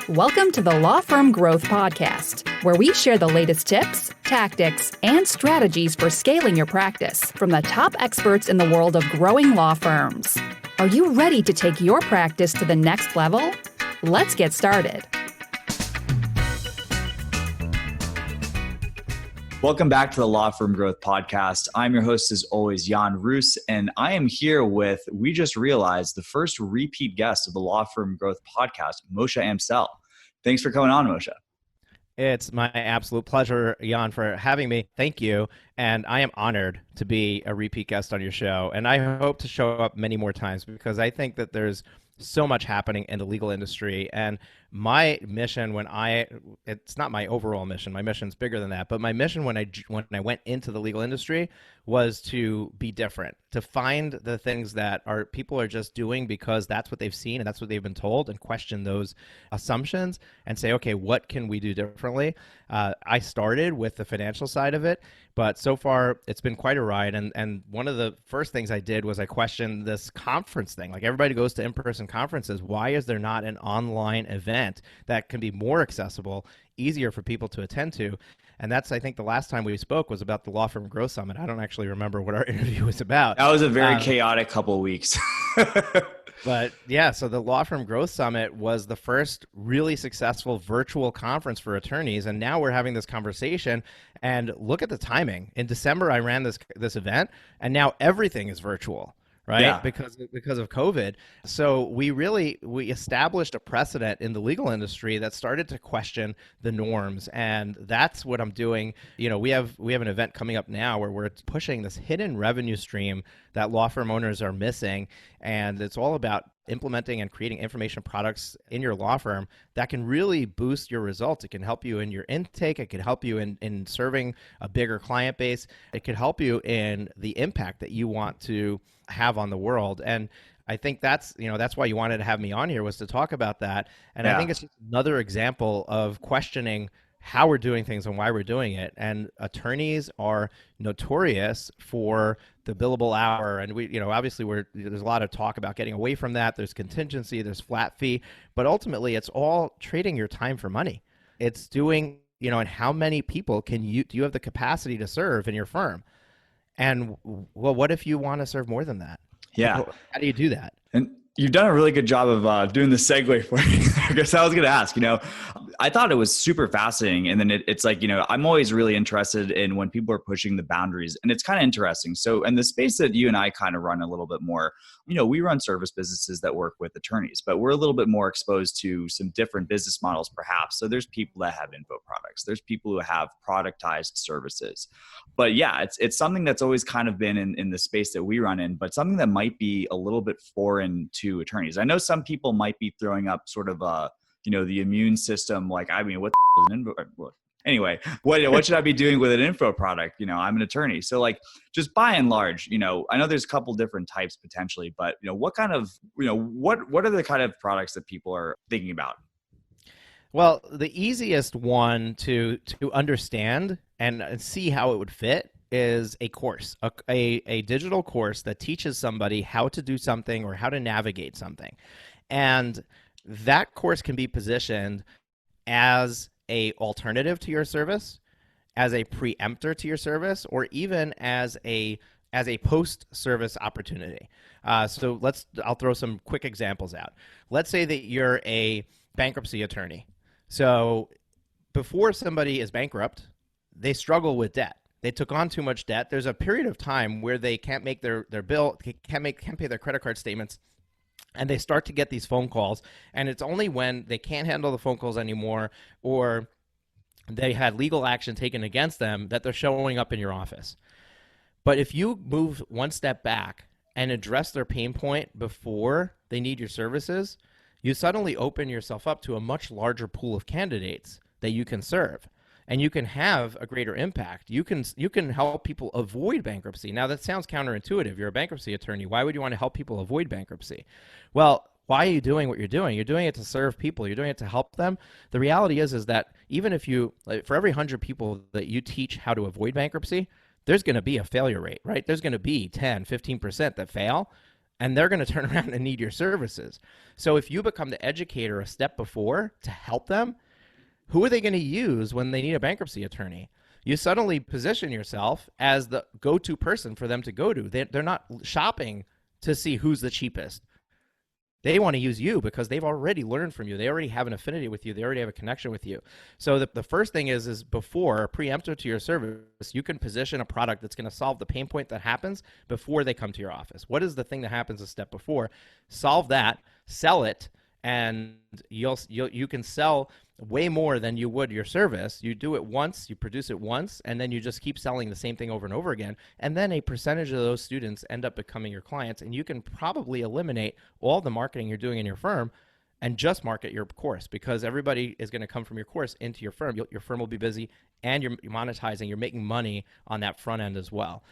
Welcome to the Law Firm Growth Podcast, where we share the latest tips, tactics, and strategies for scaling your practice from the top experts in the world of growing law firms. Are you ready to take your practice to the next level? Let's get started. Welcome back to the Law Firm Growth Podcast. I'm your host, as always, Jan Roos, and I am here with, we just realized, the first repeat guest of the Law Firm Growth Podcast, Moshe Amsel. Thanks for coming on, Moshe. It's my absolute pleasure, Jan, for having me. Thank you. And I am honored to be a repeat guest on your show. And I hope to show up many more times because I think that there's so much happening in the legal industry. And my mission it's not my overall mission, my mission's bigger than that, but my mission when I went into the legal industry was to be different, to find the things that people are just doing because that's what they've seen and that's what they've been told, and question those assumptions and say, okay, what can we do differently? I started with the financial side of it, but so far it's been quite a ride. And one of the first things I did was I questioned this conference thing. Like, everybody goes to in-person conferences. Why is there not an online event that can be more accessible, easier for people to attend to? And that's, I think, the last time we spoke was about the Law Firm Growth Summit. I don't actually remember what our interview was about. That was a very chaotic couple of weeks. But yeah, so the Law Firm Growth Summit was the first really successful virtual conference for attorneys. And now we're having this conversation, and look at the timing. In December, I ran this event, and now everything is virtual. Right? Yeah. Because of COVID. So we established a precedent in the legal industry that started to question the norms. And that's what I'm doing. You know, we have an event coming up now where we're pushing this hidden revenue stream that law firm owners are missing. And it's all about implementing and creating information products in your law firm that can really boost your results. It can help you in your intake. It can help you in serving a bigger client base. It could help you in the impact that you want to have on the world. And I think that's why you wanted to have me on here, was to talk about that. And I think it's just another example of questioning how we're doing things and why we're doing it. And attorneys are notorious for the billable hour. And obviously there's a lot of talk about getting away from that. There's contingency, there's flat fee, but ultimately it's all trading your time for money. It's doing, and how many people do you have the capacity to serve in your firm? And well, what if you want to serve more than that? Yeah. How do you do that? And you've done a really good job of doing the segue for me. Because I was going to ask, I thought it was super fascinating. And then it's like, I'm always really interested in when people are pushing the boundaries, and it's kind of interesting. So in the space that you and I kind of run a little bit more, we run service businesses that work with attorneys, but we're a little bit more exposed to some different business models, perhaps. So there's people that have info products. There's people who have productized services. But yeah, it's something that's always kind of been in the space that we run in, but something that might be a little bit foreign to attorneys. I know some people might be throwing up sort of the immune system, like, what the is an info? Anyway, what should I be doing with an info product? I'm an attorney. So like, just by and large, I know there's a couple different types potentially, but what kind of, what are the kind of products that people are thinking about? Well, the easiest one to understand and see how it would fit is a course, a digital course that teaches somebody how to do something or how to navigate something. And that course can be positioned as a alternative to your service, as a preemptor to your service, or even as a post-service opportunity. So I'll throw some quick examples out. Let's say that you're a bankruptcy attorney. So before somebody is bankrupt, they struggle with debt. They took on too much debt. There's a period of time where they can't make their bill, can't pay their credit card statements, and they start to get these phone calls. And it's only when they can't handle the phone calls anymore, or they had legal action taken against them, that they're showing up in your office. But if you move one step back and address their pain point before they need your services, you suddenly open yourself up to a much larger pool of candidates that you can serve. And you can have a greater impact. You can help people avoid bankruptcy. Now, that sounds counterintuitive. You're a bankruptcy attorney. Why would you want to help people avoid bankruptcy? Well, why are you doing what you're doing? You're doing it to serve people. You're doing it to help them. The reality is that even if for every 100 people that you teach how to avoid bankruptcy, there's going to be a failure rate, right? There's going to be 10, 15% that fail. and they're going to turn around and need your services. So if you become the educator a step before to help them, who are they going to use when they need a bankruptcy attorney? You suddenly position yourself as the go-to person for them to go to. They're not shopping to see who's the cheapest. They want to use you because they've already learned from you. They already have an affinity with you. They already have a connection with you. So the first thing is before, preemptive to your service, you can position a product that's going to solve the pain point that happens before they come to your office. What is the thing that happens a step before? Solve that, sell it, and you can sell way more than you would your service. You do it once, you produce it once, and then you just keep selling the same thing over and over again. And then a percentage of those students end up becoming your clients, and you can probably eliminate all the marketing you're doing in your firm and just market your course, because everybody is going to come from your course into your firm. Your firm will be busy, and you're monetizing, you're making money on that front end as well.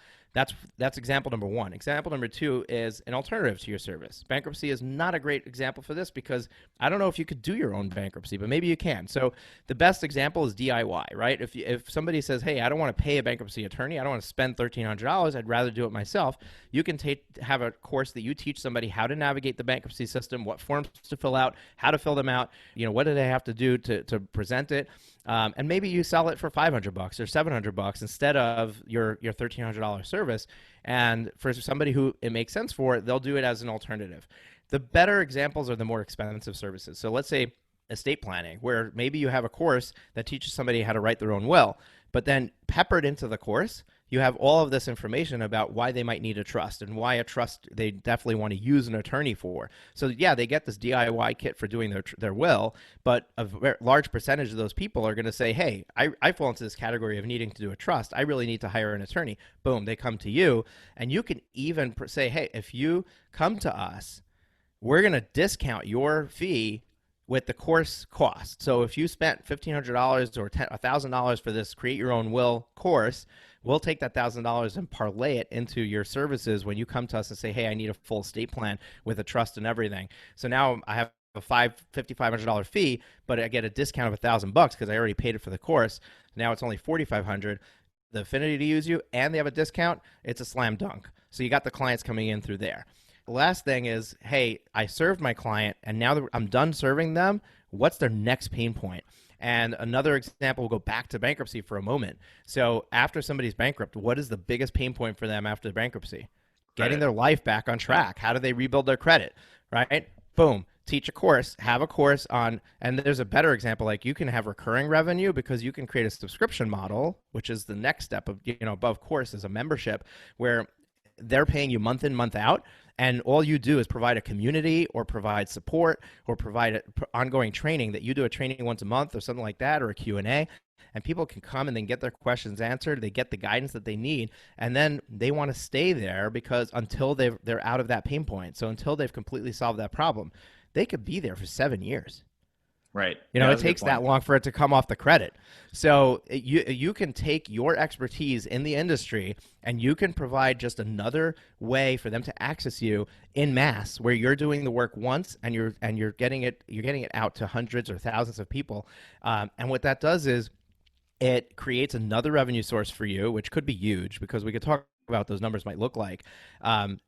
That's example number one. Example number two is an alternative to your service. Bankruptcy is not a great example for this because I don't know if you could do your own bankruptcy, but maybe you can. So the best example is DIY, right? If somebody says, hey, I don't want to pay a bankruptcy attorney, I don't want to spend $1,300, I'd rather do it myself, you can have a course that you teach somebody how to navigate the bankruptcy system, what forms to fill out, how to fill them out, what do they have to do to present it. And maybe you sell it for $500 or $700 instead of your $1,300 service. And for somebody who it makes sense for, they'll do it as an alternative. The better examples are the more expensive services. So let's say estate planning, where maybe you have a course that teaches somebody how to write their own will, but then peppered into the course, you have all of this information about why they might need a trust and why a trust they definitely want to use an attorney for. So yeah, they get this DIY kit for doing their will, but a large percentage of those people are going to say, hey, I fall into this category of needing to do a trust. I really need to hire an attorney. Boom, they come to you. And you can even say, hey, if you come to us, we're going to discount your fee with the course cost. So if you spent $1,500 or $1,000 for this Create Your Own Will course, we'll take that $1,000 and parlay it into your services when you come to us and say, hey, I need a full estate plan with a trust and everything. So now I have a $5,500 fee, but I get a discount of $1,000 because I already paid it for the course. Now it's only $4,500. The affinity to use you, and they have a discount, it's a slam dunk. So you got the clients coming in through there. The last thing is, hey, I served my client, and now that I'm done serving them, what's their next pain point? And another example, we'll go back to bankruptcy for a moment. So after somebody's bankrupt, what is the biggest pain point for them after bankruptcy? Getting their life back on track. How do they rebuild their credit, right? Boom. Teach a course, have a course on, and there's a better example, like you can have recurring revenue because you can create a subscription model, which is the next step of, above course is a membership where they're paying you month in, month out. And all you do is provide a community or provide support or provide ongoing training, that you do a training once a month or something like that, or a Q&A, and people can come and then get their questions answered. They get the guidance that they need, and then they want to stay there because until they're out of that pain point. So until they've completely solved that problem, they could be there for 7 years. Right. It takes that long for it to come off the credit. So you can take your expertise in the industry and you can provide just another way for them to access you in mass, where you're doing the work once and you're getting it out to hundreds or thousands of people. And what that does is it creates another revenue source for you, which could be huge because we could talk about what those numbers might look like.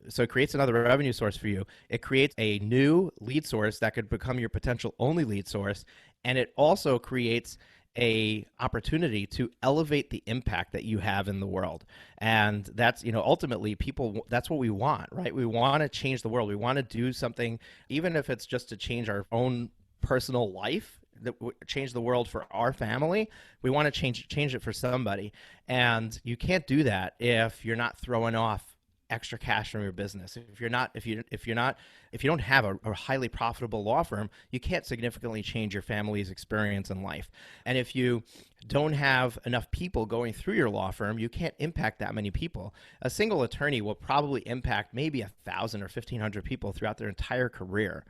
So it creates another revenue source for you. It creates a new lead source that could become your potential only lead source. And it also creates a opportunity to elevate the impact that you have in the world. And that's, ultimately people, that's what we want, right? We want to change the world. We want to do something, even if it's just to change our own personal life, that change the world for our family. We want to change it for somebody. And you can't do that if you're not throwing off extra cash from your business. If you don't have a highly profitable law firm, you can't significantly change your family's experience in life. And if you don't have enough people going through your law firm, you can't impact that many people. A single attorney will probably impact maybe 1,000 or 1,500 people throughout their entire career,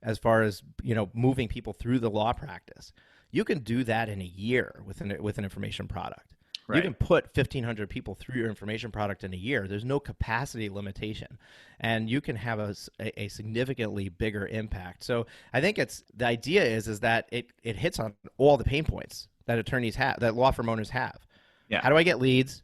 as far as, moving people through the law practice. You can do that in a year with an information product. Right. You can put 1,500 people through your information product in a year. There's no capacity limitation, and you can have a significantly bigger impact. So I think the idea is that it hits on all the pain points that attorneys have, that law firm owners have. Yeah. How do I get leads?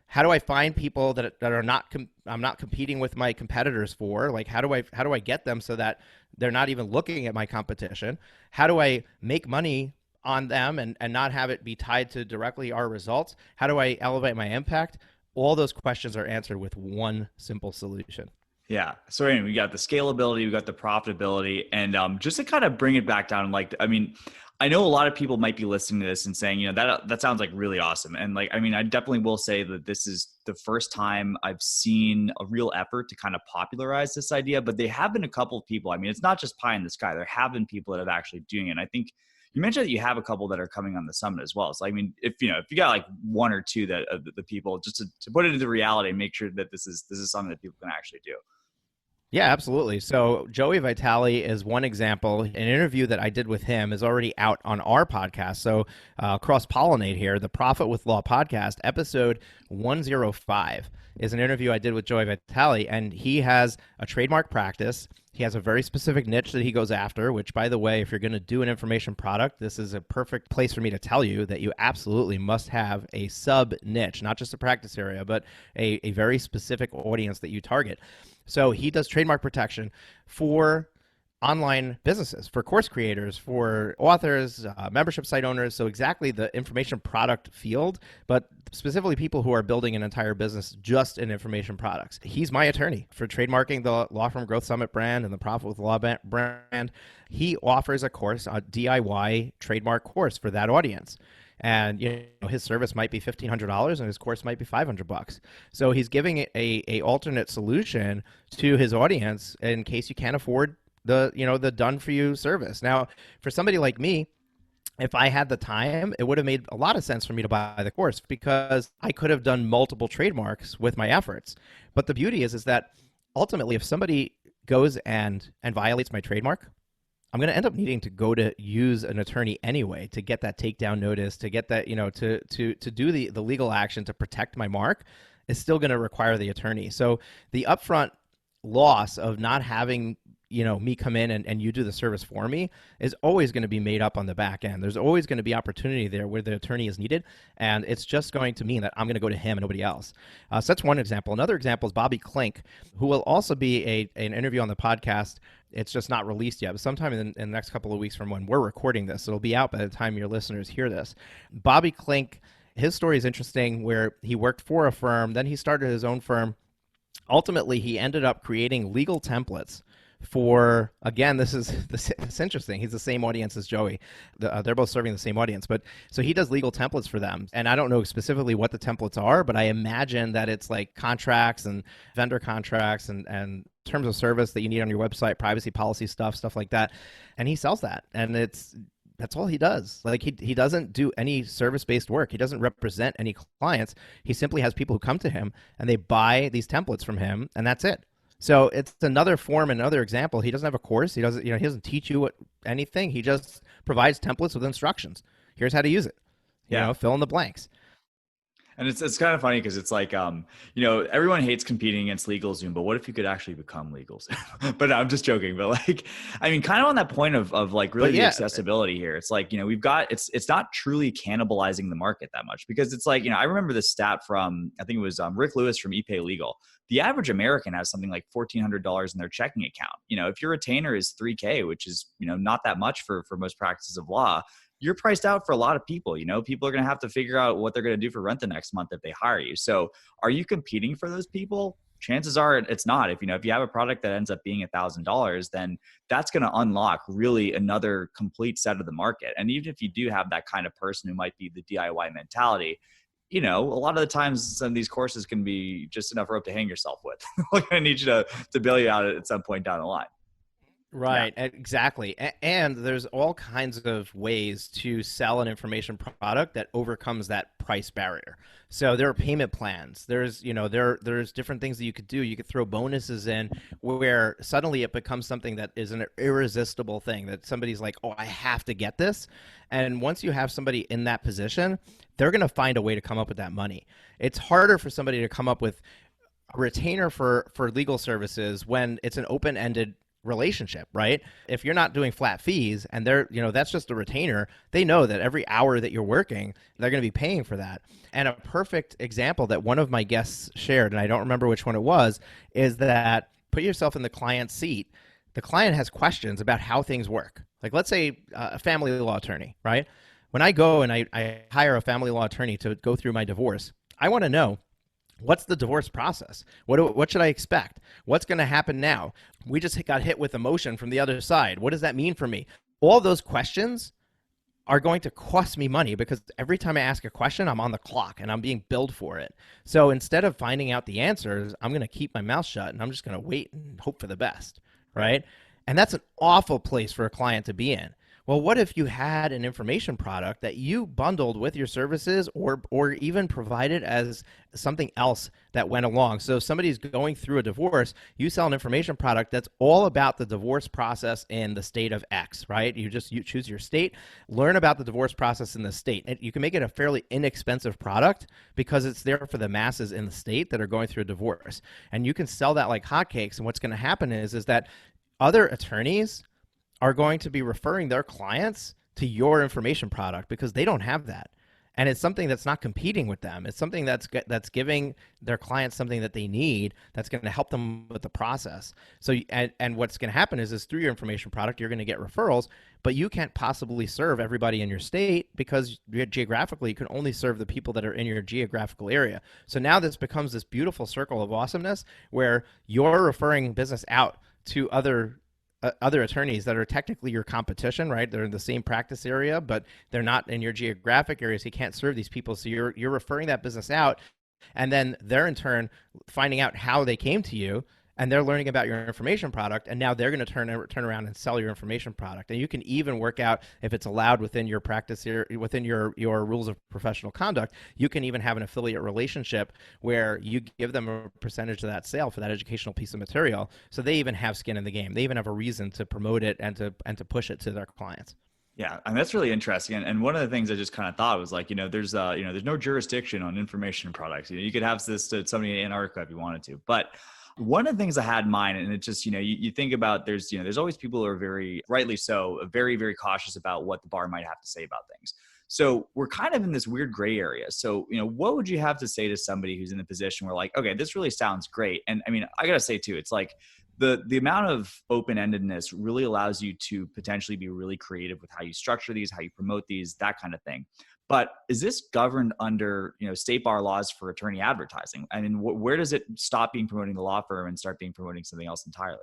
How do I find people that are not I'm not competing with my competitors for? Like, how do I get them so that they're not even looking at my competition? How do I make money on them and not have it be tied to directly our results? How do I elevate my impact? All those questions are answered with one simple solution. Yeah. So anyway, we got the scalability, we got the profitability, and just to kind of bring it back down, like, I mean, I know a lot of people might be listening to this and saying, you know, that sounds like really awesome. And like, I mean, I definitely will say that this is the first time I've seen a real effort to kind of popularize this idea, but there have been a couple of people. I mean, it's not just pie in the sky. There have been people that have actually doing it. And I think you mentioned that you have a couple that are coming on the summit as well. So I mean, if you got like one or two that the people, just to put it into reality and make sure that this is something that people can actually do. Yeah, absolutely. So Joey Vitale is one example. An interview that I did with him is already out on our podcast. So cross-pollinate here. The Profit with Law podcast, episode 105, is an interview I did with Joey Vitale, and he has a trademark practice. He has a very specific niche that he goes after, which, by the way, if you're going to do an information product, this is a perfect place for me to tell you that you absolutely must have a sub-niche, not just a practice area, but a very specific audience that you target. So he does trademark protection for online businesses, for course creators, for authors, membership site owners. So exactly the information product field, but specifically people who are building an entire business just in information products. He's my attorney for trademarking the Law Firm Growth Summit brand and the Profit with Law brand. He offers a course, a DIY trademark course for that audience. And his service might be $1,500 and his course might be $500. So he's giving it a alternate solution to his audience in case you can't afford the done for you service. Now, for somebody like me, if I had the time, it would have made a lot of sense for me to buy the course because I could have done multiple trademarks with my efforts. But the beauty is that ultimately, if somebody goes and violates my trademark, I'm going to end up needing to go to use an attorney anyway to get that takedown notice, to get that, to do the legal action to protect my mark is still going to require the attorney. So the upfront loss of not having, me come in and you do the service for me is always going to be made up on the back end. There's always going to be opportunity there where the attorney is needed. And it's just going to mean that I'm going to go to him and nobody else. So that's one example. Another example is Bobby Klink, who will also be an interview on the podcast. It's just not released yet, but sometime in the next couple of weeks from when we're recording this, it'll be out by the time your listeners hear this. Bobby Klink, his story is interesting where he worked for a firm, then he started his own firm. Ultimately, he ended up creating legal templates for, again, it's interesting. He's the same audience as Joey. They're both serving the same audience. But so he does legal templates for them. And I don't know specifically what the templates are, but I imagine that it's like contracts and vendor contracts and terms of service that you need on your website, privacy policy stuff like that. And he sells that. And that's all he does. Like he doesn't do any service-based work. He doesn't represent any clients. He simply has people who come to him and they buy these templates from him, and that's it. So it's another form, another example. He doesn't have a course. He doesn't teach you anything. He just provides templates with instructions. Here's how to use it. Fill in the blanks. And it's kind of funny because it's like, everyone hates competing against LegalZoom, but what if you could actually become LegalZoom? But I'm just joking. But like, I mean, kind of on that point of like really the accessibility here. It's like, we've got, it's not truly cannibalizing the market that much because it's like, I remember this stat from, I think it was Rick Lewis from ePay Legal. The average American has something like $1,400 in their checking account. If your retainer is $3,000, which is, not that much for most practices of law, you're priced out for a lot of people. People are going to have to figure out what they're going to do for rent the next month if they hire you. So are you competing for those people? Chances are it's not. If you have a product that ends up being $1,000, then that's going to unlock really another complete set of the market. And even if you do have that kind of person who might be the DIY mentality, a lot of the times some of these courses can be just enough rope to hang yourself with. We're going to need you to bail you out at some point down the line. Right, yeah. Exactly. And there's all kinds of ways to sell an information product that overcomes that price barrier. So there are payment plans. There's different things that you could do. You could throw bonuses in where suddenly it becomes something that is an irresistible thing that somebody's like, oh, I have to get this. And once you have somebody in that position, they're going to find a way to come up with that money. It's harder for somebody to come up with a retainer for legal services when it's an open-ended relationship, right? If you're not doing flat fees and that's just a retainer, they know that every hour that you're working, they're going to be paying for that. And a perfect example that one of my guests shared, and I don't remember which one it was, is that put yourself in the client's seat. The client has questions about how things work. Like, let's say a family law attorney, right? When I go and I hire a family law attorney to go through my divorce, I want to know, what's the divorce process? What should I expect? What's going to happen now? We just got hit with emotion from the other side. What does that mean for me? All those questions are going to cost me money because every time I ask a question, I'm on the clock and I'm being billed for it. So instead of finding out the answers, I'm going to keep my mouth shut and I'm just going to wait and hope for the best, right? And that's an awful place for a client to be in. Well, what if you had an information product that you bundled with your services or even provided as something else that went along? So if somebody's going through a divorce, you sell an information product that's all about the divorce process in the state of X, right? You choose your state, learn about the divorce process in the state. And you can make it a fairly inexpensive product because it's there for the masses in the state that are going through a divorce. And you can sell that like hotcakes. And what's going to happen is that other attorneys are going to be referring their clients to your information product because they don't have that. And it's something that's not competing with them. It's something that's giving their clients something that they need that's going to help them with the process. So, and what's going to happen is through your information product, you're going to get referrals, but you can't possibly serve everybody in your state because geographically you can only serve the people that are in your geographical area. So now this becomes this beautiful circle of awesomeness where you're referring business out to other attorneys that are technically your competition, right? They're in the same practice area, but they're not in your geographic area, so you can't serve these people. So you're referring that business out, and then they're in turn finding out how they came to you, and they're learning about your information product, and now they're going to turn around and sell your information product. And you can even work out if it's allowed within your practice here, within your rules of professional conduct. You can even have an affiliate relationship where you give them a percentage of that sale for that educational piece of material. So they even have skin in the game. They even have a reason to promote it and to push it to their clients. Yeah, and that's really interesting. And one of the things I just kind of thought was like, there's no jurisdiction on information products. You could have this to somebody in Antarctica if you wanted to, but one of the things I had in mind, and it's just, you think about there's always people who are very, rightly so, very, very cautious about what the bar might have to say about things. So we're kind of in this weird gray area. So, what would you have to say to somebody who's in the position where like, okay, this really sounds great. And I mean, I got to say too, it's like the amount of open-endedness really allows you to potentially be really creative with how you structure these, how you promote these, that kind of thing. But is this governed under, state bar laws for attorney advertising? I mean, where does it stop being promoting the law firm and start being promoting something else entirely?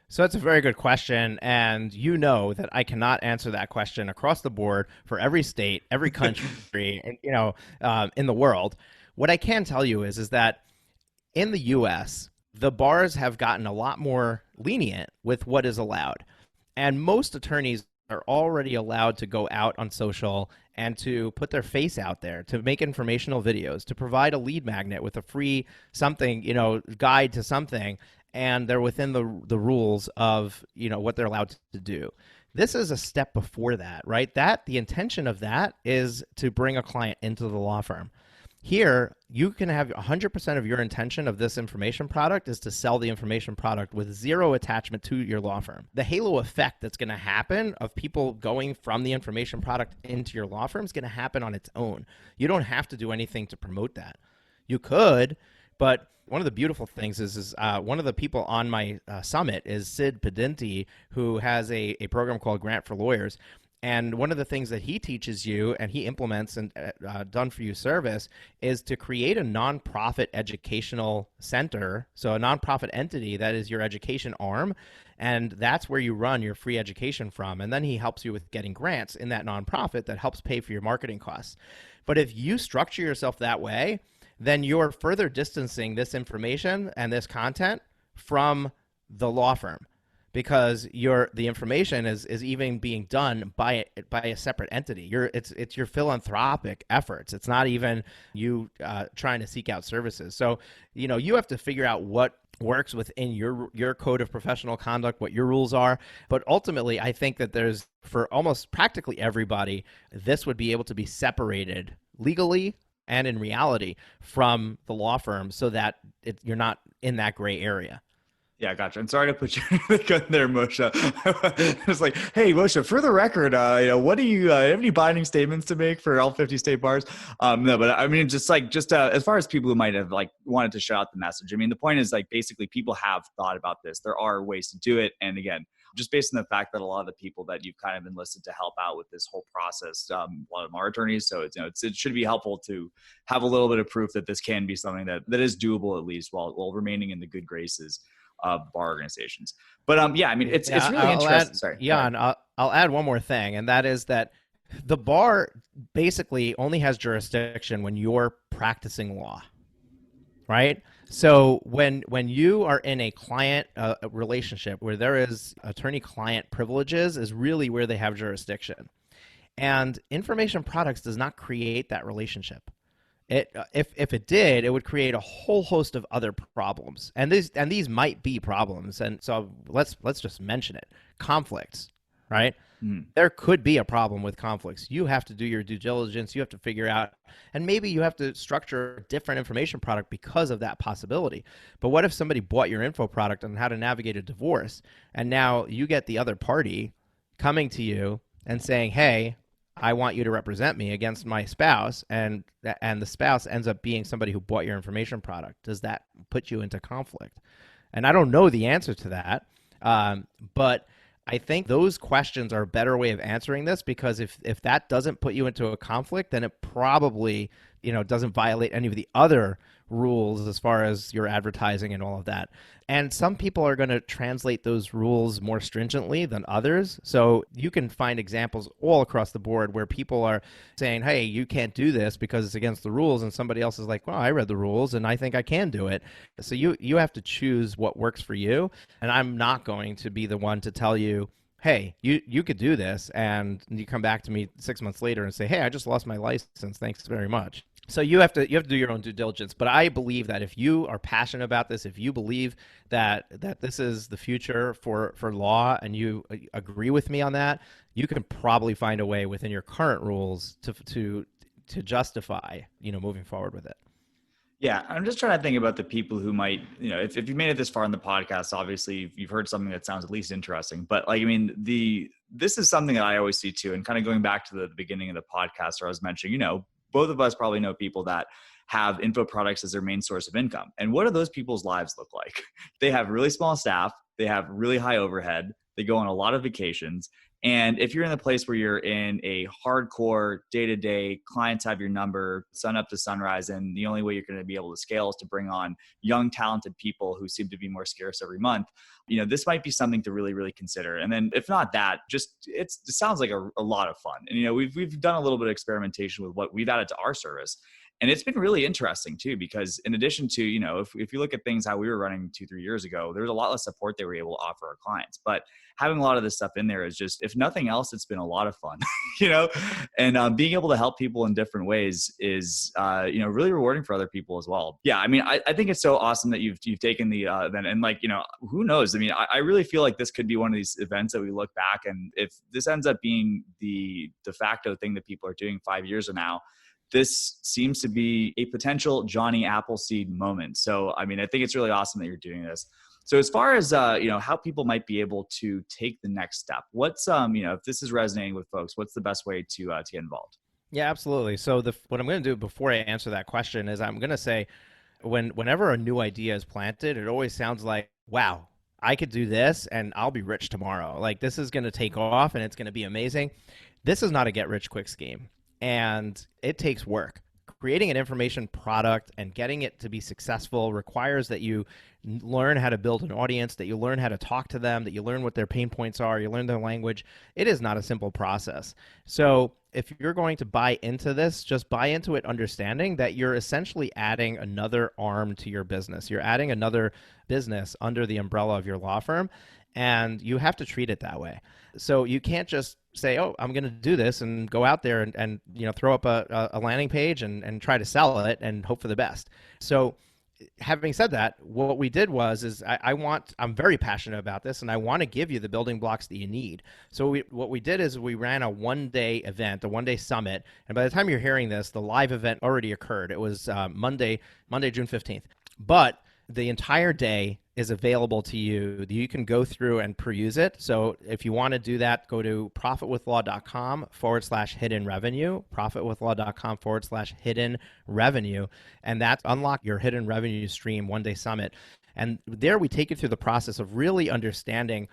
So that's a very good question. And you know that I cannot answer that question across the board for every state, every country, in the world. What I can tell you is that in the US, the bars have gotten a lot more lenient with what is allowed. And most attorneys are already allowed to go out on social and to put their face out there, to make informational videos, to provide a lead magnet with a free something, guide to something, and they're within the rules of, what they're allowed to do. This is a step before that, right? The intention of that is to bring a client into the law firm. Here, you can have 100% of your intention of this information product is to sell the information product with zero attachment to your law firm. The halo effect that's going to happen of people going from the information product into your law firm is going to happen on its own. You don't have to do anything to promote that. You could, but one of the beautiful things is one of the people on my summit is Sid Pedinti, who has a program called Grant for Lawyers. And one of the things that he teaches you and he implements and done for you service is to create a nonprofit educational center. So a nonprofit entity that is your education arm. And that's where you run your free education from. And then he helps you with getting grants in that nonprofit that helps pay for your marketing costs. But if you structure yourself that way, then you're further distancing this information and this content from the law firm. Because the information is even being done by a separate entity. It's your philanthropic efforts. It's not even you trying to seek out services. So you have to figure out what works within your code of professional conduct, what your rules are. But ultimately, I think that there's, for almost practically everybody, this would be able to be separated legally and in reality from the law firm, so that you're not in that gray area. Yeah, gotcha. And sorry to put you in the gun there, Moshe. It's like, hey, Moshe, for the record, what do you have any binding statements to make for all 50 state bars? No, but I mean, just as far as people who might have like wanted to shout out the message. I mean, the point is like basically people have thought about this. There are ways to do it, and again, just based on the fact that a lot of the people that you've kind of enlisted to help out with this whole process, a lot of them are attorneys, so it should be helpful to have a little bit of proof that this can be something that is doable at least while remaining in the good graces bar organizations. But yeah, I mean, it's really interesting. Sorry. Yeah, and I'll add one more thing, and that is that the bar basically only has jurisdiction when you're practicing law, right? So when you are in a client relationship where there is attorney-client privileges is really where they have jurisdiction. And information products does not create that relationship. If it did, it would create a whole host of other problems, and these might be problems. And so let's just mention it: conflicts, right? There could be a problem with conflicts. You have to do your due diligence. You have to figure out, and maybe you have to structure a different information product because of that possibility. But what if somebody bought your info product on how to navigate a divorce, and now you get the other party coming to you and saying, "Hey, I want you to represent me against my spouse," and the spouse ends up being somebody who bought your information product. Does that put you into conflict? And I don't know the answer to that, but I think those questions are a better way of answering this, because if that doesn't put you into a conflict, then it probably doesn't violate any of the other rules as far as your advertising and all of that. And some people are going to translate those rules more stringently than others. So you can find examples all across the board where people are saying, hey, you can't do this because it's against the rules. And somebody else is like, well, I read the rules and I think I can do it. So you have to choose what works for you. And I'm not going to be the one to tell you, hey, you could do this, and you come back to me 6 months later and say, hey, I just lost my license. Thanks very much. So you have to do your own due diligence. But I believe that if you are passionate about this, if you believe that this is the future for law, and you agree with me on that, you can probably find a way within your current rules to justify moving forward with it. Yeah, I'm just trying to think about the people who might, if you made it this far in the podcast, obviously you've heard something that sounds at least interesting. But like, I mean, this is something that I always see too. And kind of going back to the beginning of the podcast where I was mentioning, both of us probably know people that have info products as their main source of income. And what do those people's lives look like? They have really small staff. They have really high overhead. They go on a lot of vacations. And if you're in the place where you're in a hardcore day-to-day, clients have your number, sun up to sunrise, and the only way you're going to be able to scale is to bring on young, talented people who seem to be more scarce every month, this might be something to really, really consider. And then if not that, it sounds like a lot of fun. And, we've done a little bit of experimentation with what we've added to our service. And it's been really interesting too, because in addition to, if you look at things, how we were running 2-3 years ago, there was a lot less support they were able to offer our clients. But having a lot of this stuff in there is just, if nothing else, it's been a lot of fun, and being able to help people in different ways is, really rewarding for other people as well. Yeah. I mean, I think it's so awesome that you've taken the event, and like, who knows? I mean, I really feel like this could be one of these events that we look back, and if this ends up being the de facto thing that people are doing 5 years from now, this seems to be a potential Johnny Appleseed moment. So, I mean, I think it's really awesome that you're doing this. So as far as, how people might be able to take the next step, what's, if this is resonating with folks, what's the best way to get involved? Yeah, absolutely. So what I'm going to do before I answer that question is I'm going to say, whenever a new idea is planted, it always sounds like, wow, I could do this and I'll be rich tomorrow. Like, this is going to take off and it's going to be amazing. This is not a get rich quick scheme. And it takes work. Creating an information product and getting it to be successful requires that you learn how to build an audience, that you learn how to talk to them, that you learn what their pain points are, you learn their language. It is not a simple process. So if you're going to buy into this, just buy into it understanding that you're essentially adding another arm to your business. You're adding another business under the umbrella of your law firm, and you have to treat it that way. So you can't just say, oh, I'm going to do this and go out there and throw up a landing page and try to sell it and hope for the best. So having said that, what we did was I'm very passionate about this, and I want to give you the building blocks that you need. So what we did is we ran a one-day event, a one-day summit. And by the time you're hearing this, the live event already occurred. It was Monday, June 15th. But The entire day is available to you. You can go through and peruse it. So if you want to do that, go to profitwithlaw.com/hidden revenue, profitwithlaw.com/hidden revenue, and that's unlock your hidden revenue stream one-day summit. And there we take you through the process of really understanding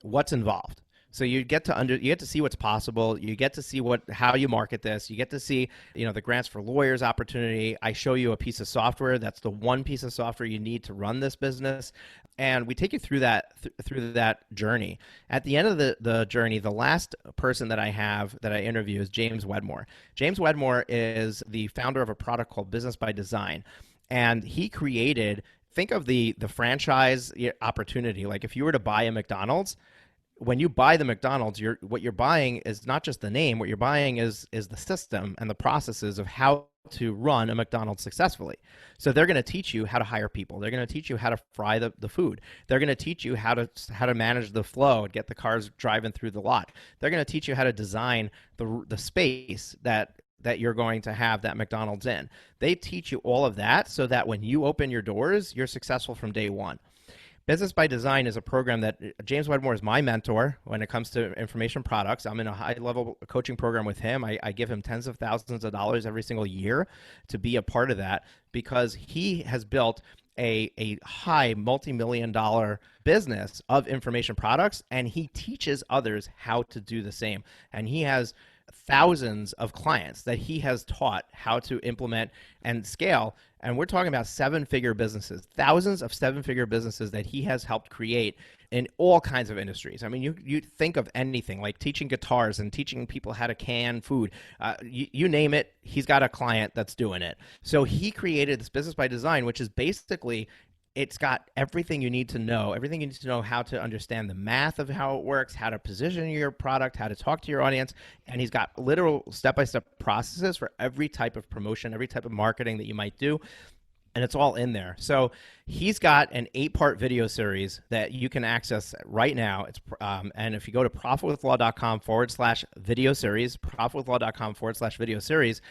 what's involved. So you get to see what's possible. You get to see how you market this. You get to see, the grants for lawyers opportunity. I show you a piece of software. That's the one piece of software you need to run this business. And we take you through that journey. At the end of the journey, the last person that I interview is James Wedmore. James Wedmore is the founder of a product called Business by Design. And he created, think of the franchise opportunity. Like if you were to buy a McDonald's, when you buy the McDonald's, what you're buying is not just the name. What you're buying is the system and the processes of how to run a McDonald's successfully. So they're going to teach you how to hire people. They're going to teach you how to fry the food. They're going to teach you how to manage the flow and get the cars driving through the lot. They're going to teach you how to design the space that you're going to have that McDonald's in. They teach you all of that so that when you open your doors, you're successful from day one. Business by Design is a program that James Wedmore is my mentor when it comes to information products. I'm in a high-level coaching program with him. I give him tens of thousands of dollars every single year to be a part of that because he has built a high multi-million-dollar business of information products, and he teaches others how to do the same. And he has thousands of clients that he has taught how to implement and scale. And we're talking about seven-figure businesses, thousands of seven-figure businesses that he has helped create in all kinds of industries. I mean, you think of anything like teaching guitars and teaching people how to can food. You name it, he's got a client that's doing it. So he created this Business by Design, which is basically it's got everything you need to know how to understand the math of how it works, how to position your product, how to talk to your audience. And he's got literal step-by-step processes for every type of promotion, every type of marketing that you might do. And it's all in there. So he's got an 8-part video series that you can access right now. It's and if you go to profitwithlaw.com/video series, profitwithlaw.com/video series,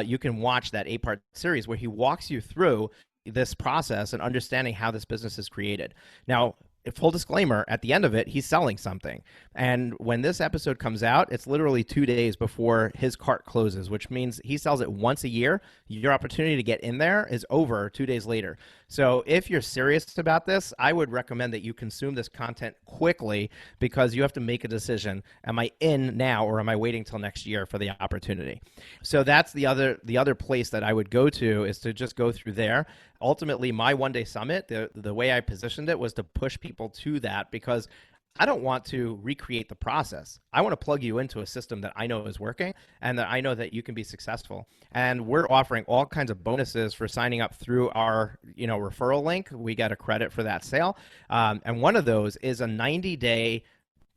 you can watch that 8-part series where he walks you through this process and understanding how this business is created. Now, full disclaimer, at the end of it, he's selling something. And when this episode comes out, it's literally 2 days before his cart closes, which means he sells it once a year. Your opportunity to get in there is over 2 days later. So if you're serious about this, I would recommend that you consume this content quickly because you have to make a decision. Am I in now or am I waiting till next year for the opportunity? So that's the other place that I would go to is to just go through there. Ultimately, my one-day summit, the way I positioned it was to push people to that because I don't want to recreate the process. I want to plug you into a system that I know is working and that I know that you can be successful. And we're offering all kinds of bonuses for signing up through our referral link. We get a credit for that sale. And one of those is a 90-day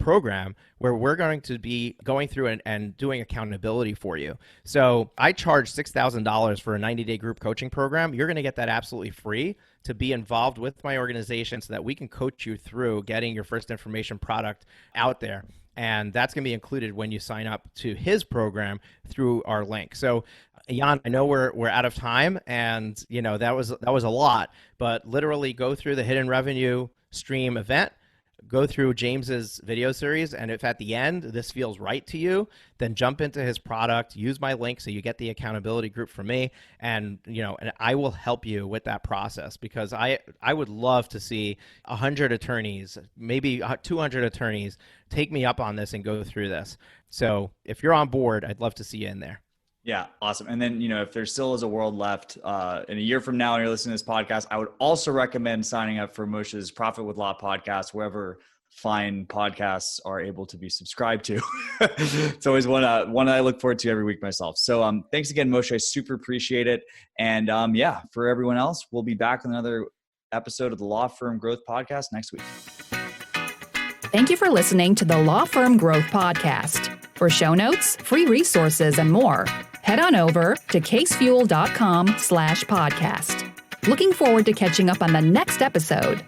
program where we're going to be going through and doing accountability for you. So I charge $6,000 for a 90-day group coaching program. You're going to get that absolutely free to be involved with my organization so that we can coach you through getting your first information product out there. And that's going to be included when you sign up to his program through our link. So Jan, I know we're out of time and that was a lot, but literally go through the Hidden Revenue Stream event. Go through James's video series, and if at the end this feels right to you, then jump into his product, use my link so you get the accountability group from me, and and I will help you with that process because I would love to see 100 attorneys, maybe 200 attorneys take me up on this and go through this. So if you're on board, I'd love to see you in there. Yeah, awesome. And then, if there still is a world left in a year from now and you're listening to this podcast, I would also recommend signing up for Moshe's Profit with Law podcast, wherever fine podcasts are able to be subscribed to. It's always one I look forward to every week myself. So thanks again, Moshe. I super appreciate it. And for everyone else, we'll be back with another episode of the Law Firm Growth Podcast next week. Thank you for listening to the Law Firm Growth Podcast. For show notes, free resources, and more, head on over to casefuel.com/podcast. Looking forward to catching up on the next episode.